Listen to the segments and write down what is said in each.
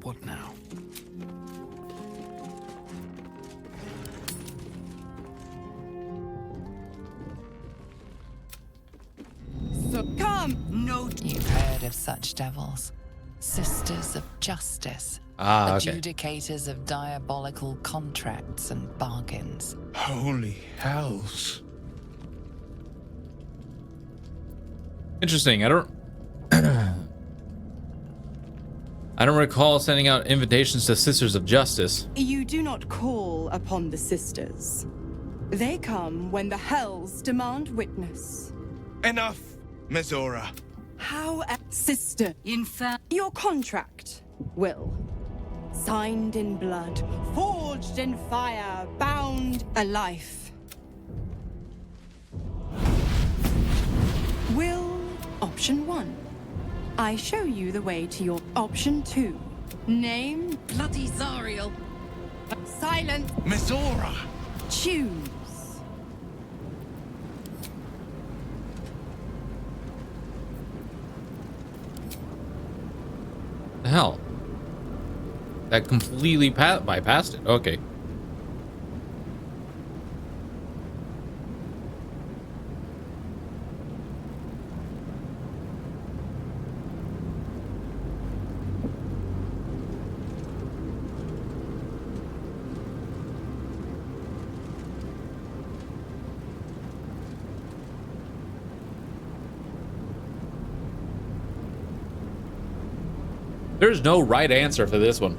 What now? So come! No. You've heard of such devils. Sisters of justice. Okay. Adjudicators of diabolical contracts and bargains. Holy hells. Interesting. I don't recall sending out invitations to Sisters of Justice. You do not call upon the sisters. They come when the hells demand witness. Enough, Mizora. How, sister? Your contract, Will. Signed in blood, forged in fire, bound a life. Will, option 1. I show you the way to your option 2. Name? Bloody Zariel. Silence. Mizora! Choose. The hell? That completely bypassed it. Okay. There's no right answer for this one.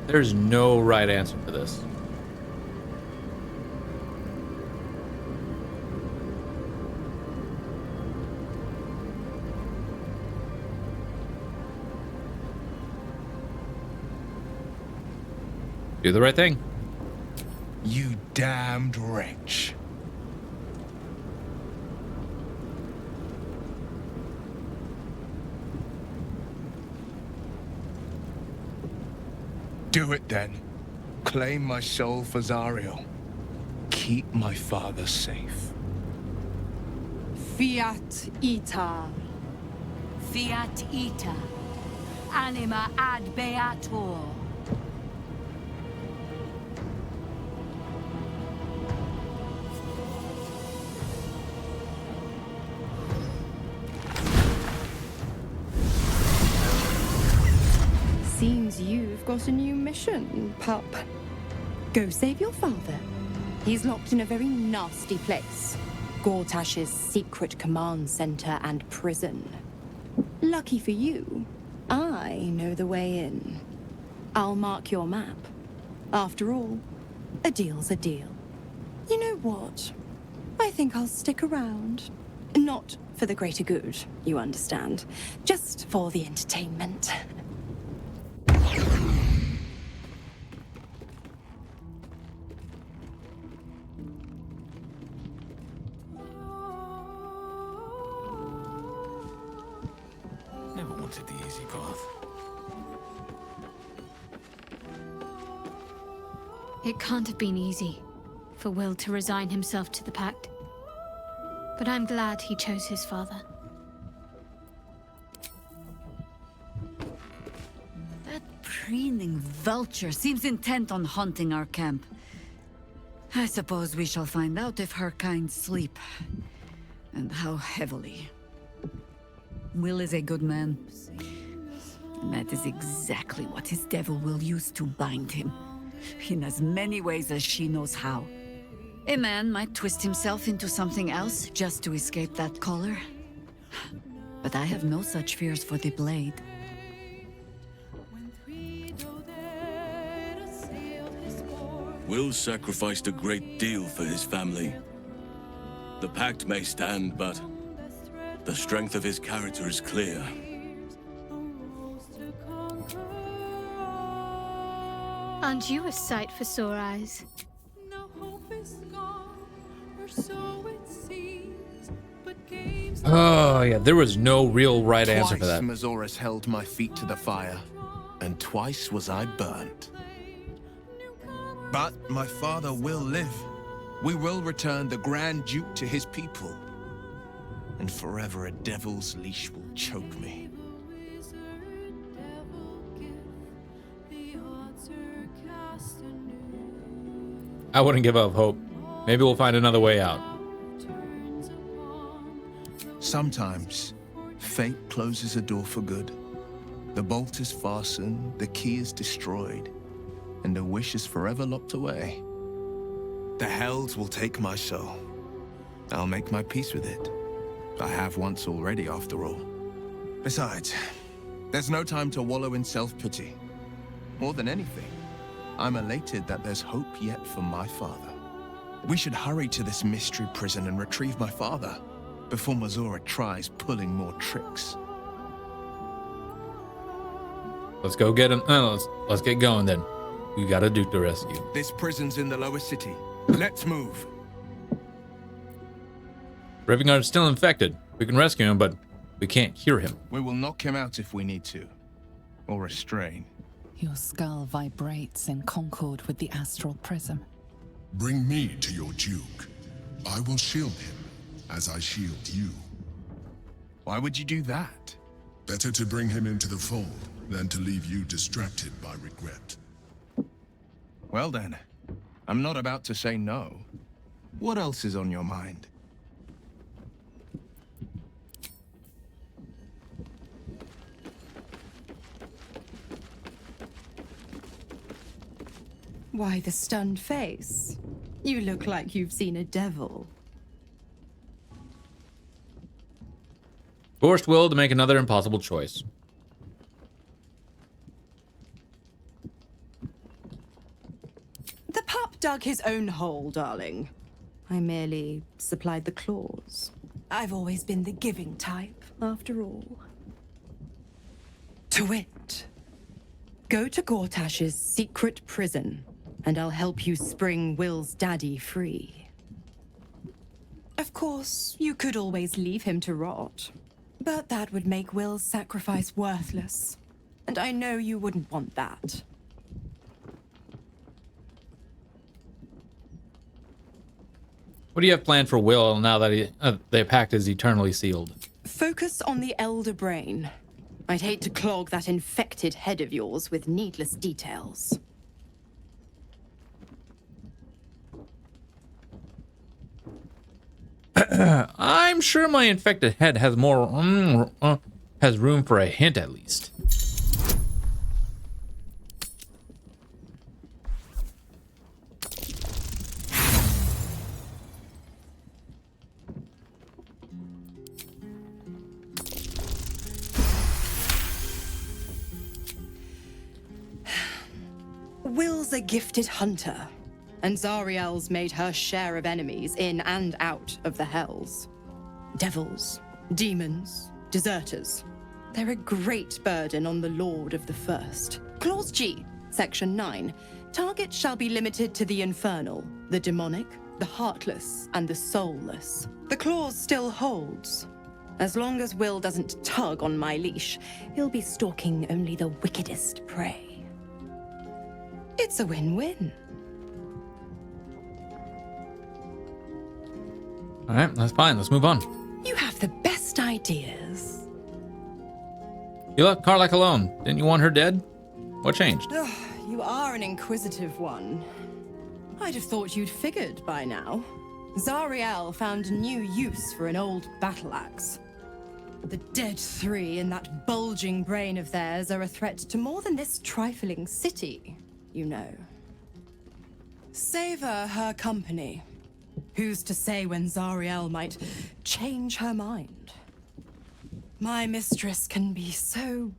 There's no right answer for this. Do the right thing. You damned wretch. Do it then. Claim my soul for Zariel. Keep my father safe. Fiat ita. Fiat ita. Anima ad beator. Seems you've got a new mission, pup. Go save your father. He's locked in a very nasty place. Gortash's secret command center and prison. Lucky for you, I know the way in. I'll mark your map. After all, a deal's a deal. You know what? I think I'll stick around. Not for the greater good, you understand. Just for the entertainment. Never wanted the easy path. It can't have been easy for Will to resign himself to the Pact. But I'm glad he chose his father. That preening vulture seems intent on haunting our camp. I suppose we shall find out if her kind sleep, and how heavily. Will is a good man, and that is exactly what his devil will use to bind him, in as many ways as she knows how. A man might twist himself into something else just to escape that collar, but I have no such fears for the blade. Will sacrificed a great deal for his family. The pact may stand, but the strength of his character is clear. Aren't you a sight for sore eyes? Oh, yeah, there was no real right answer for that. Twice Mazoras held my feet to the fire, and twice was I burnt. But my father will live. We will return the Grand Duke to his people. And forever a devil's leash will choke me. I wouldn't give up hope. Maybe we'll find another way out. Sometimes, fate closes a door for good. The bolt is fastened, the key is destroyed, and the wish is forever locked away. The hells will take my soul. I'll make my peace with it. I have once already, after all. Besides, there's no time to wallow in self-pity. More than anything, I'm elated that there's hope yet for my father. We should hurry to this mystery prison and retrieve my father before Mazora tries pulling more tricks. Let's go get him. Let's get going then. We got a Duke to rescue. This prison's in the lower city. Let's move. Ravengard's still infected. We can rescue him, but we can't cure him. We will knock him out if we need to. Or restrain. Your skull vibrates in concord with the astral prism. Bring me to your Duke. I will shield him, as I shield you. Why would you do that? Better to bring him into the fold than to leave you distracted by regret. Well then, I'm not about to say no. What else is on your mind? Why the stunned face? You look like you've seen a devil. Forced Will to make another impossible choice. The pup dug his own hole, darling. I merely supplied the claws. I've always been the giving type, after all. To wit, go to Gortash's secret prison, and I'll help you spring Will's daddy free. Of course, you could always leave him to rot, but that would make Will's sacrifice worthless, and I know you wouldn't want that. What do you have planned for Will now that the pact is eternally sealed? Focus on the elder brain. I'd hate to clog that infected head of yours with needless details. I'm sure my infected head has has room for a hint at least. Will's a gifted hunter, and Zariel's made her share of enemies in and out of the hells. Devils, demons, deserters. They're a great burden on the Lord of the First. Clause G, Section 9. Target shall be limited to the infernal, the demonic, the heartless, and the soulless. The clause still holds. As long as Will doesn't tug on my leash, he'll be stalking only the wickedest prey. It's a win-win. All right, that's fine. Let's move on. You have the best ideas. You left Karlach alone. Didn't you want her dead? What changed? Ugh, you are an inquisitive one. I'd have thought you'd figured by now. Zariel found a new use for an old battle axe. The dead three in that bulging brain of theirs are a threat to more than this trifling city, you know. Savor her company. Who's to say when Zariel might change her mind? My mistress can be so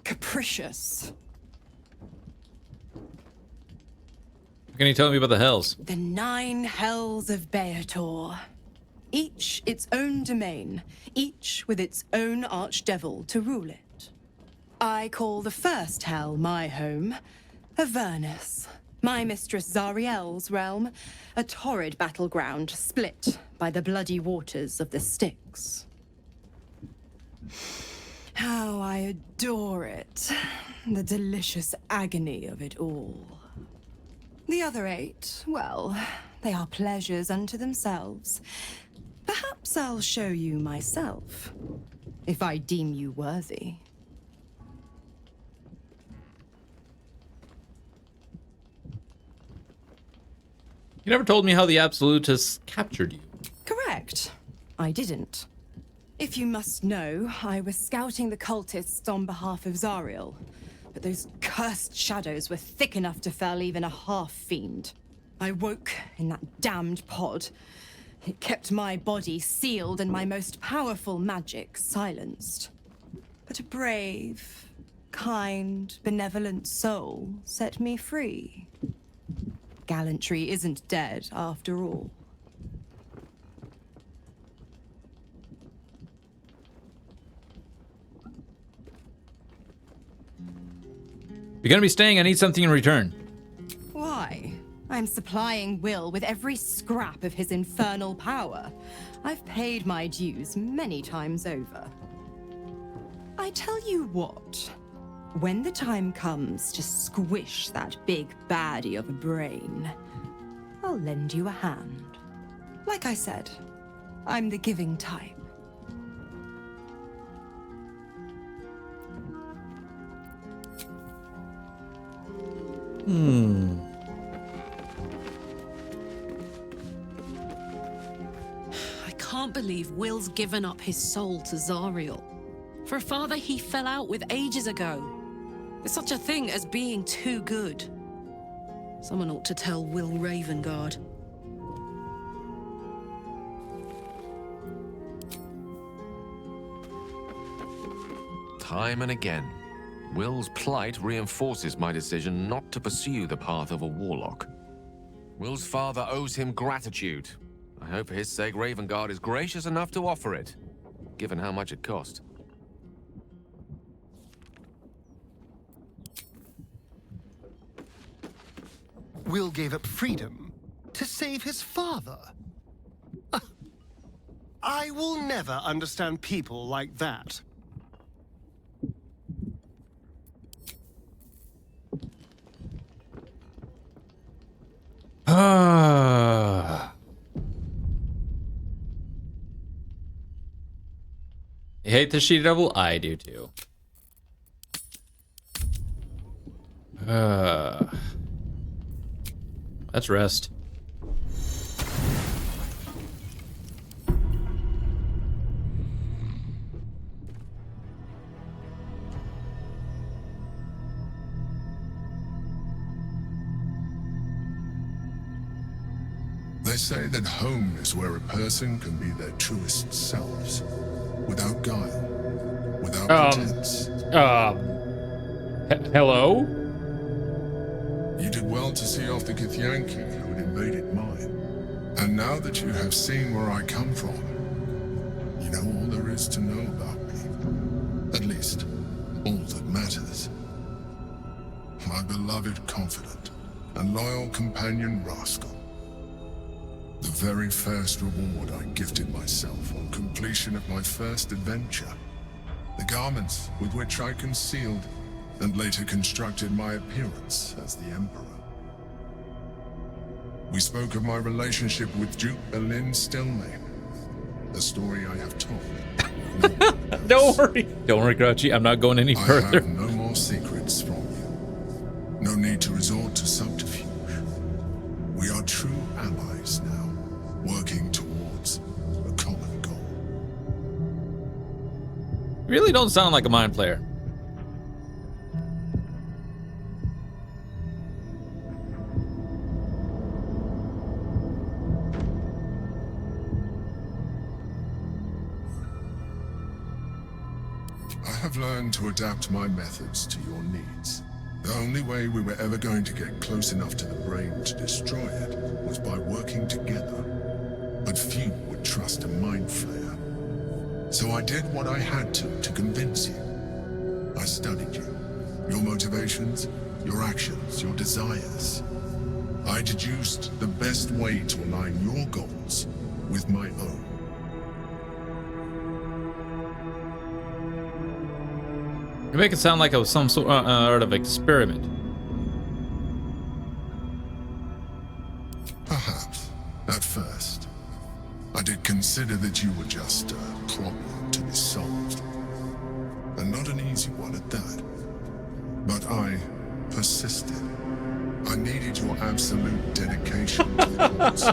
capricious. Can you tell me about the hells? The 9 hells of Beator. Each its own domain, each with its own archdevil to rule it. I call the first hell my home, Avernus. My mistress Zariel's realm, a torrid battleground split by the bloody waters of the Styx. How I adore it. The delicious agony of it all. The other 8, well, they are pleasures unto themselves. Perhaps I'll show you myself, if I deem you worthy. You never told me how the Absolutists captured you. Correct. I didn't. If you must know, I was scouting the cultists on behalf of Zariel. But those cursed shadows were thick enough to fell even a half-fiend. I woke in that damned pod. It kept my body sealed and my most powerful magic silenced. But a brave, kind, benevolent soul set me free. Gallantry isn't dead after all. You're gonna be staying. I need something in return. Why? I'm supplying Will with every scrap of his infernal power. I've paid my dues many times over. I tell you what, when the time comes to squish that big baddie of a brain, I'll lend you a hand. Like I said, I'm the giving type. I can't believe Will's given up his soul to Zariel. For a father he fell out with ages ago. There's such a thing as being too good. Someone ought to tell Will Ravengard. Time and again, Will's plight reinforces my decision not to pursue the path of a warlock. Will's father owes him gratitude. I hope for his sake Ravengard is gracious enough to offer it, given how much it cost. Will gave up freedom to save his father. I will never understand people like that. You hate the She Devil? I do too. Let's rest. They say that home is where a person can be their truest selves, without guile, without pretense. Hello? You did well to see off the Githyanki who had invaded mine. And now that you have seen where I come from, you know all there is to know about me. At least, all that matters. My beloved confidant and loyal companion rascal. The very first reward I gifted myself on completion of my first adventure. The garments with which I concealed and later constructed my appearance as the Emperor. We spoke of my relationship with Duke Berlin Stilmane, a story I have told. Don't worry. Don't worry, Grouchy. I'm not going any further. I have no more secrets from you. No need to resort to subterfuge. We are true allies now, working towards a common goal. You really don't sound like a mind player. I have learned to adapt my methods to your needs. The only way we were ever going to get close enough to the brain to destroy it was by working together. But few would trust a mind flayer. So I did what I had to convince you. I studied you. Your motivations, your actions, your desires. I deduced the best way to align your goals with my own. You make it sound like it was some sort of experiment. At first, I did consider that you were just a problem to be solved. And not an easy one at that. But I persisted. I needed your absolute dedication to the cause.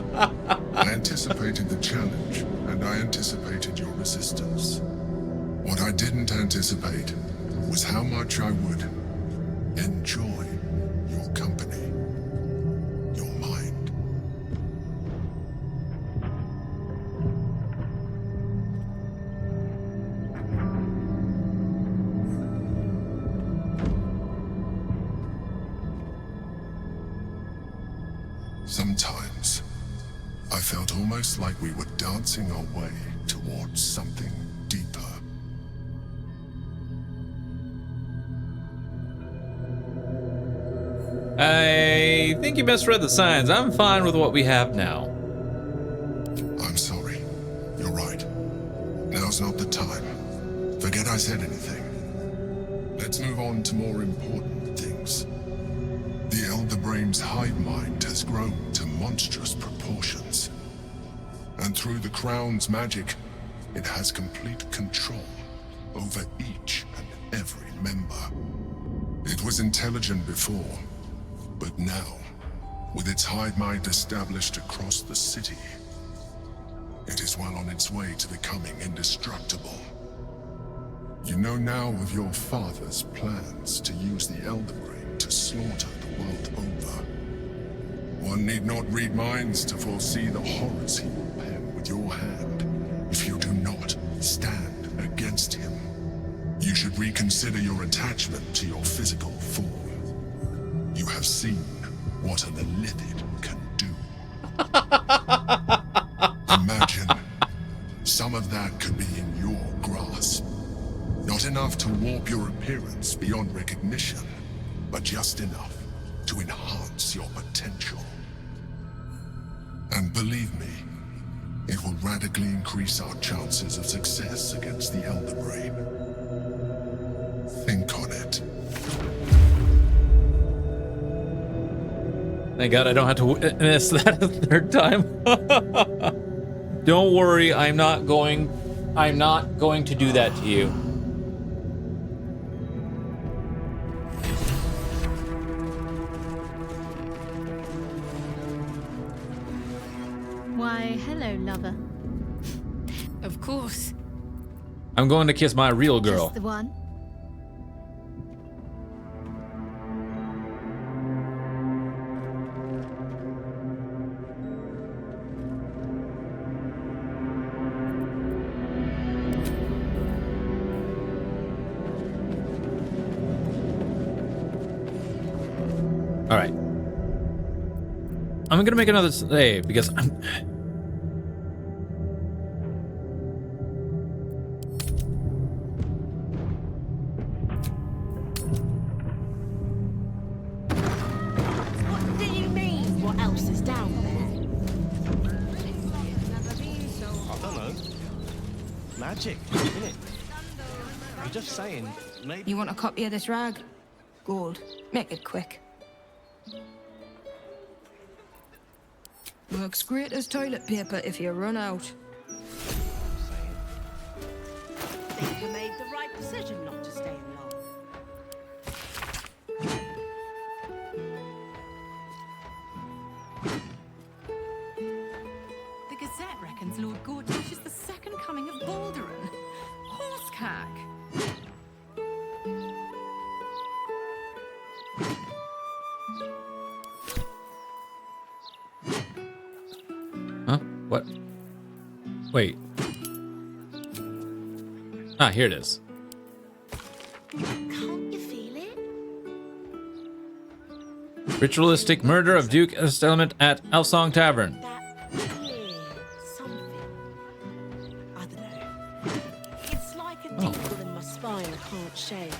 I anticipated the challenge, and I anticipated your resistance. What I didn't anticipate was how much I would enjoy your company, your mind. Sometimes, I felt almost like we were dancing our way towards something deeper. I think you misread the signs. I'm fine with what we have now. I'm sorry. You're right. Now's not the time. Forget I said anything. Let's move on to more important things. The Elder Brain's hive mind has grown to monstrous proportions. And through the Crown's magic, it has complete control over each and every member. It was intelligent before, but now, with its hive mind established across the city, it is well on its way to becoming indestructible. You know now of your father's plans to use the Elder Brain to slaughter the world over. One need not read minds to foresee the horrors he will pen with your hand if you do not stand against him. You should reconsider your attachment to your physical form. You have seen what an illithid can do. Imagine some of that could be in your grasp. Not enough to warp your appearance beyond recognition, but just enough to enhance your potential. And believe me, it will radically increase our chances of success against the Elder Brain. Think on it. Thank God I don't have to witness that a third time. Don't worry, I'm not going to do that to you. Why, hello, lover. Of course. I'm going to kiss my real girl. Just the one? All right. I'm gonna make another save because I'm. What do you mean? What else is down there? I don't know. Magic, innit? I'm just saying, maybe. You want a copy of this rag? Gold. Make it quick. Works great as toilet paper if you run out. Think you made the right decision not to stay in long. The Gazette reckons Lord Gortash is the second coming of Baldur. Horsecack. Huh? What? Wait. Ah, here it is. Can't you feel it? Ritualistic murder of Duke Estelment at Elsong Tavern. Something. I don't know. It's like a tingle in my spine I can't shake.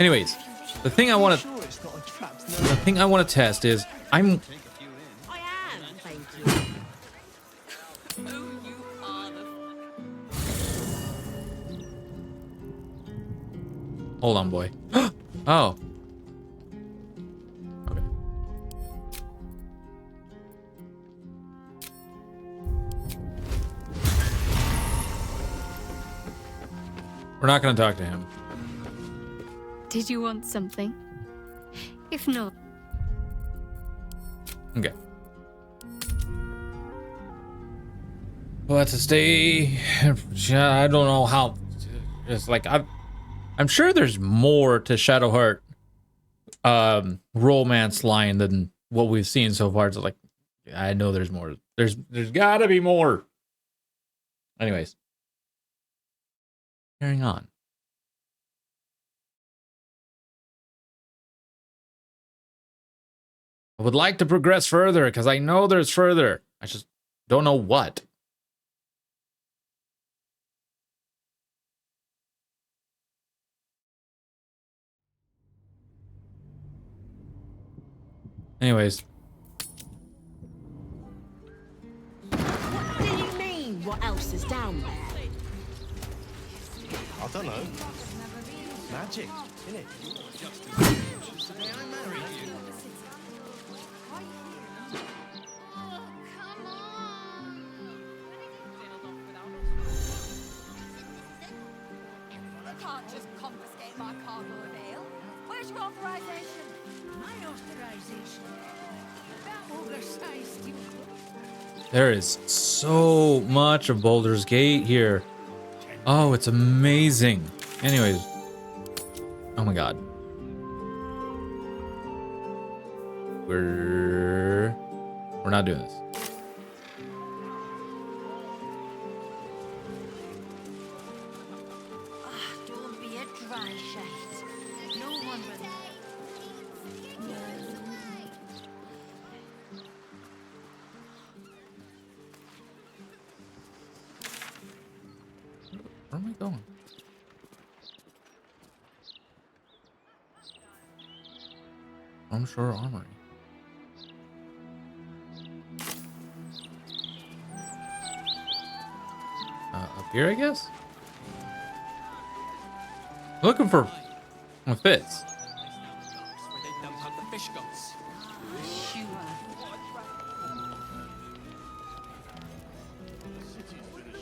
Anyways, the thing I want to test is I am, thank you. Hold on, boy. Oh. Okay. We're not going to talk to him. Did you want something? If not... Okay. We'll have to stay. I don't know how. It's like I'm sure there's more to Shadowheart romance line than what we've seen so far. It's like I know there's more. There's got to be more. Anyways, carrying on. I would like to progress further because I know there's further. I just don't know what. Anyways. What do you mean? What else is down there? I don't know. Magic, innit? Can't just confiscate my cargo of ale. Where's your authorization? My authorization? That ogre-sized steel. There is so much of Baldur's Gate here. Oh, it's amazing. Anyways. Oh my god. We're not doing this. Don't be a dry shite. No one will. Where am I going? Onshore Armory. Up here, I guess? Looking for Fitz.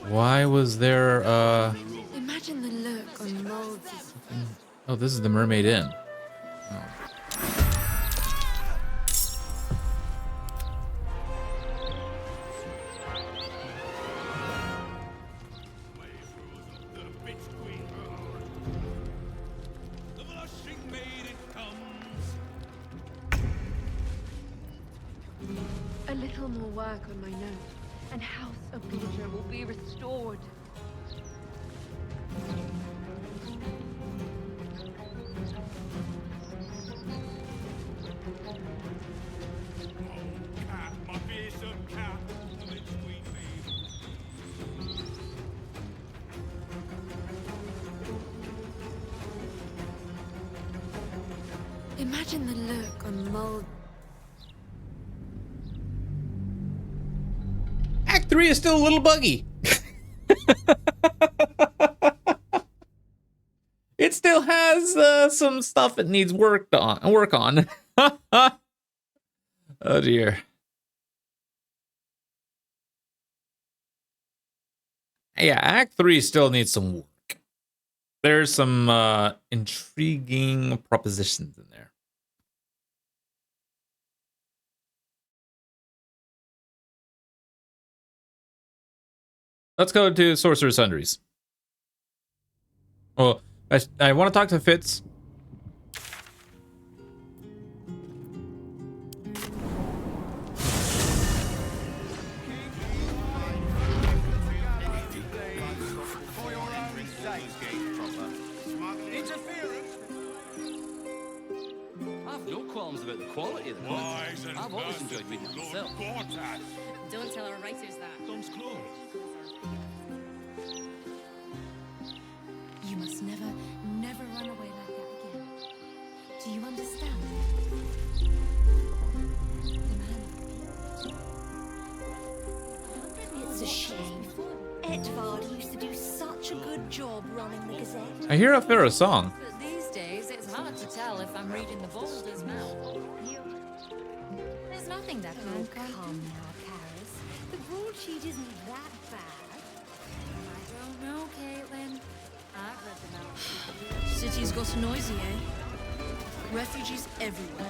Why was there Imagine the look on Mold's. oh, this is the Mermaid Inn. Oh. A little more work on my notes, and House of Baldur will be restored. Imagine the look on Mold. Act 3 is still a little buggy. It still has some stuff it needs work on. Oh dear. Yeah, Act 3 still needs some work. There's some intriguing propositions in there. Let's go to Sorcerer's Sundries. Well, I want to talk to Fitz. I've no qualms about the quality of the content. I've always enjoyed reading it myself. Don't tell our writers that. You must never, never run away like that again. Do you understand? It's a shame. Edvard used to do such a good job running the Gazette. I hear up there a song. But these days, it's hard to tell if I'm reading the Balder's mouth. There's nothing that Oh, can come now, Karis. The broadsheet isn't that bad. I don't know, Caitlin. City's got noisy, eh? Refugees everywhere.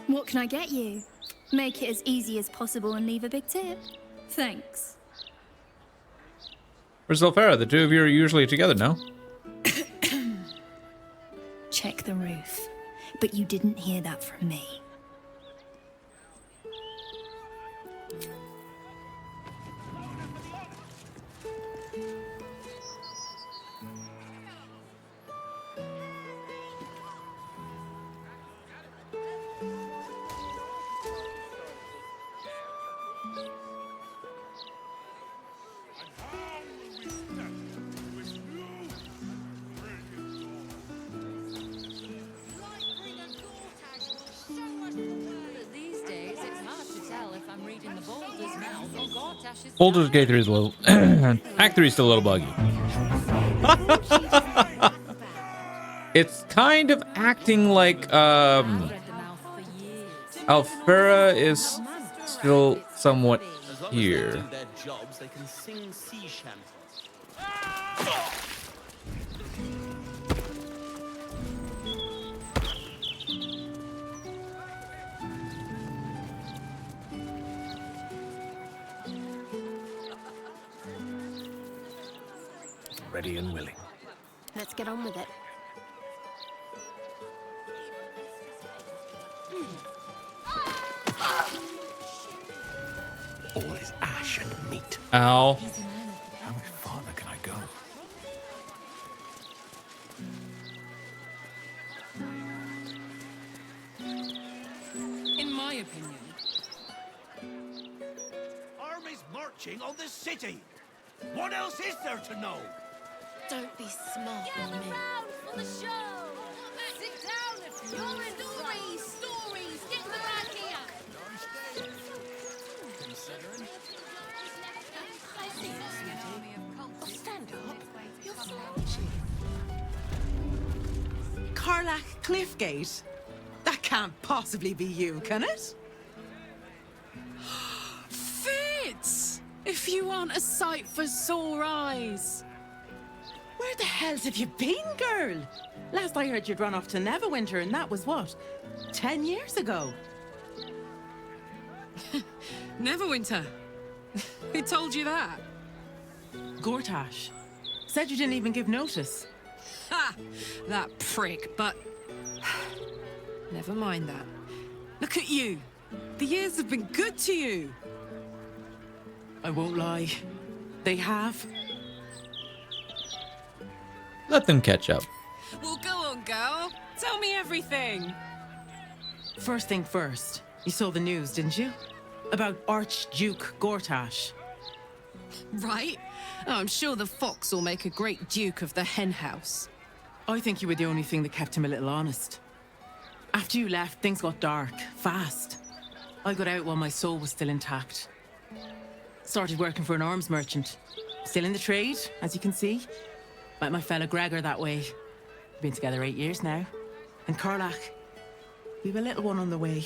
What can I get you? Make it as easy as possible and leave a big tip. Thanks. Where's Zolfara? The two of you are usually together, no? Check the roof. But you didn't hear that from me. But these days, it's hard to tell if I'm reading the Balder's mouth or Gortash's. Baldur's Gate 3 is a little... Act 3 is still a little buggy. It's kind of acting like, Alfera is still somewhat here. Their jobs, they can sing sea shanties. Ready and willing. Let's get on with it. All is ash and meat. Ow. How much farther can I go? In my opinion, Armies marching on the city. What else is there to know? Don't be smart with me. For the show! Sit down if you're in stories! Get them back here! Oh, stand up. You're slouching. Carlac Cliffgate? That can't possibly be you, can it? Fitz! If you aren't a sight for sore eyes. Where the hells have you been, girl? Last I heard you'd run off to Neverwinter, and that was what? 10 years ago. Neverwinter. Who told you that? Gortash. Said you didn't even give notice. Ha! That prick, but... Never mind that. Look at you. The years have been good to you. I won't lie. They have. Let them catch up. Well, go on, girl. Tell me everything. First thing first. You saw the news, didn't you? About Archduke Gortash. Right? Oh, I'm sure the fox will make a great duke of the hen house. I think you were the only thing that kept him a little honest. After you left, things got dark, fast. I got out while my soul was still intact. Started working for an arms merchant. Still in the trade, as you can see. Met my fella Gregor that way. Been together 8 years now. And Carlac, we've a little one on the way.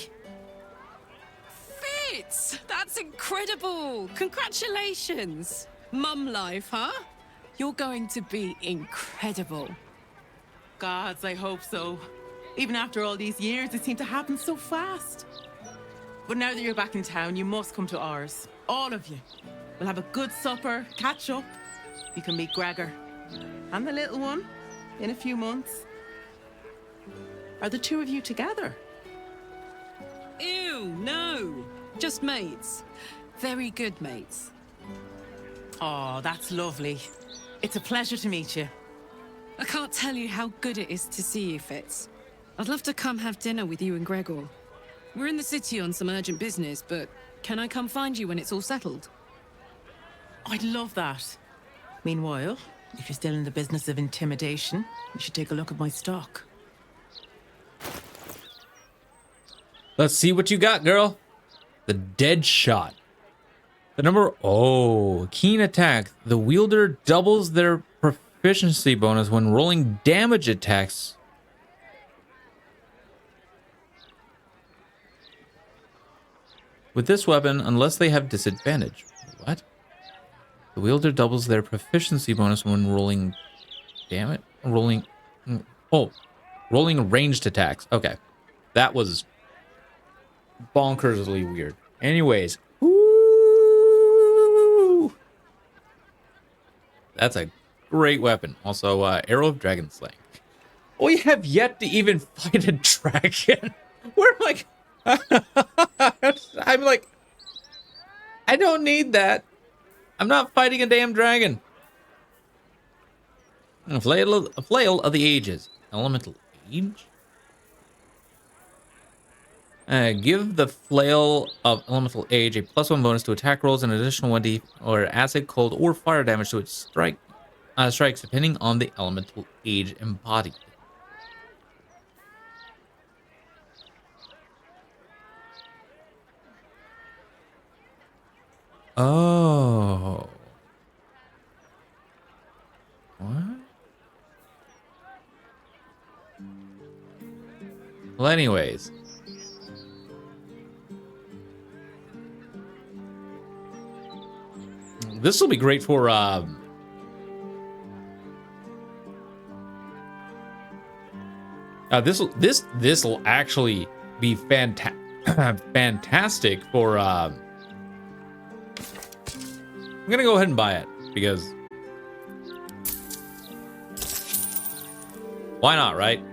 Fitz! That's incredible! Congratulations! Mum life, huh? You're going to be incredible. Gods, I hope so. Even after all these years, it seemed to happen so fast. But now that you're back in town, you must come to ours. All of you. We'll have a good supper, catch up. You can meet Gregor. And the little one, in a few months. Are the two of you together? Ew, no. Just mates. Very good mates. Oh, that's lovely. It's a pleasure to meet you. I can't tell you how good it is to see you, Fitz. I'd love to come have dinner with you and Gregor. We're in the city on some urgent business, but can I come find you when it's all settled? I'd love that. Meanwhile, if you're still in the business of intimidation, you should take a look at my stock. Let's see what you got, girl. The dead shot. The number, oh, keen attack. The wielder doubles their proficiency bonus when rolling damage attacks. With this weapon, unless they have disadvantage. What? The wielder doubles their proficiency bonus when rolling damage. Rolling ranged attacks. Okay. That was bonkersly weird. Anyways. Woo! That's a great weapon. Also, Arrow of Dragon Slaying. We have yet to even fight a dragon. We're like... I'm like... I don't need that. I'm not fighting a damn dragon. A flail of the ages. Elemental age? Give the flail of elemental age a +1 bonus to attack rolls and an additional 1d or acid, cold, or fire damage to its strikes, depending on the elemental age embodied. Oh. What? Well, anyways. This will be great for this will actually be fantastic for I'm gonna go ahead and buy it because why not, right?